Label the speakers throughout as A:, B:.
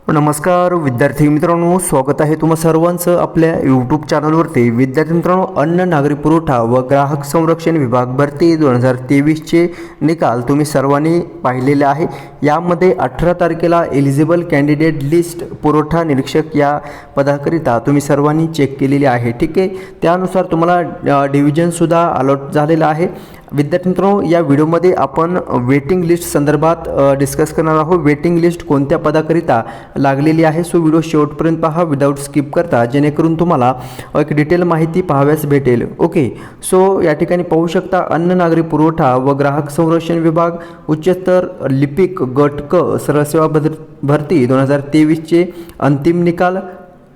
A: नमस्कार विद्यार्थी मित्रांनो, स्वागत आहे तुम्हा सर्वांचं आपल्या यूट्यूब चॅनलवरती। विद्यार्थी मित्रांनो, अन्न नागरी पुरवठा व ग्राहक संरक्षण विभाग भरती 2023चे निकाल तुम्ही सर्वांनी पाहिलेले आहे। यामध्ये 18 तारखेला एलिजिबल कॅन्डिडेट लिस्ट पुरवठा निरीक्षक या पदाकरिता तुम्ही सर्वांनी चेक केलेली आहे। ठीक आहे, त्यानुसार तुम्हाला डिव्हिजनसुद्धा अलॉट झालेला आहे। विद्यार्थी मित्रांनो, या व्हिडिओमध्ये आपण वेटिंग लिस्ट संदर्भात डिस्कस करणार आहोत। वेटिंग लिस्ट कोणत्या पदाकरिता लागलेली आहे, सो व्हिडिओ शेवटपर्यंत पहा विदाऊट स्किप करता, जेणेकरून तुम्हाला एक डिटेल माहिती पाहाव्यास भेटेल। ओके, सो या ठिकाणी पाहू शकता, अन्न नागरी पुरवठा व ग्राहक संरक्षण विभाग उच्चतर लिपिक गट क सरसेवा भरती 2023चे अंतिम निकाल।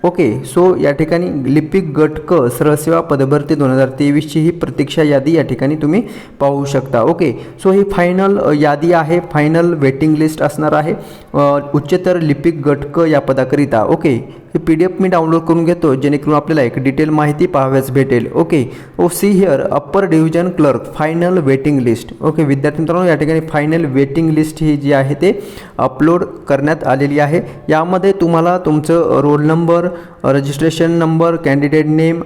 A: ओके, सो या ठिकाणी लिपिक गट क सरसेवा पदभरती 2023ची ही प्रतीक्षा यादी या ठिकाणी तुम्ही पाहू शकता। ओके, सो ही फायनल यादी आहे, फायनल वेटिंग लिस्ट असणार आहे उच्चतर लिपिक गट क या पदाकरिता। ओके, हे PDF मी डाउनलोड करून घेतो, जेणेकरून आपल्याला एक डिटेल माहिती पाहाव्यास भेटेल। Okay, see here upper division clerk final waiting list. Okay विद्यार्थी मित्रांनो, या ठिकाणी फायनल वेटिंग लिस्ट ही जी आहे ते अपलोड करण्यात आलेली आहे। यामध्ये तुम्हाला तुमचं roll number, registration number, candidate name,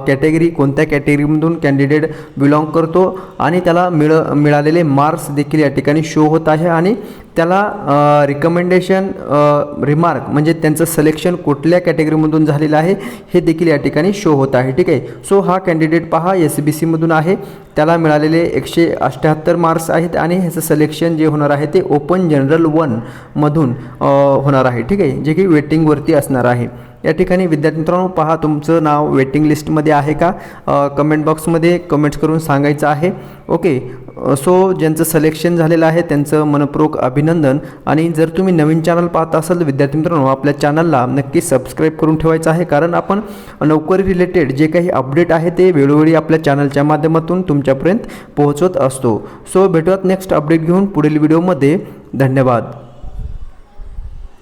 A: category, कोणत्या कॅटेगरीमधून कॅन्डिडेट बिलॉंग करतो आणि त्याला मिळालेले मार्क्स देखील या ठिकाणी शो होत आहे आणि त्याला रिकमेंडेशन रिमार्क म्हणजे त्यांचं सिलेक्शन कुठल्या कॅटेगरीमधून झालेलं आहे हे देखील या ठिकाणी शो होत आहे। ठीक आहे, सो हा कॅन्डिडेट पहा SBC मधून आहे, त्याला मिळालेले 178 मार्क्स आहेत आणि ह्याचं सिलेक्शन जे होणार आहे ते ओपन जनरल 1 मधून होणार आहे। ठीक आहे, जे की वेटिंगवरती असणार आहे। या ठिकाणी विद्यार्थी मित्रांनो, पहा तुमचं नाव वेटिंग लिस्टमध्ये आहे का, कमेंट बॉक्समध्ये कमेंट्स करून सांगायचं आहे। ओके, सो ज्यांचं सिलेक्शन झालेलं आहे त्यांचं मनपूर्वक अभिनंदन। आणि जर तुम्ही नवीन चॅनल पाहत असाल तर विद्यार्थी मित्रांनो, आपल्या चॅनलला नक्की सबस्क्राईब करून ठेवायचं आहे, कारण आपण नोकरी रिलेटेड जे काही अपडेट आहे ते वेळोवेळी आपल्या चॅनलच्या माध्यमातून तुमच्यापर्यंत पोहोचवत असतो। सो भेटूयात नेक्स्ट अपडेट घेऊन पुढील व्हिडिओमध्ये। धन्यवाद।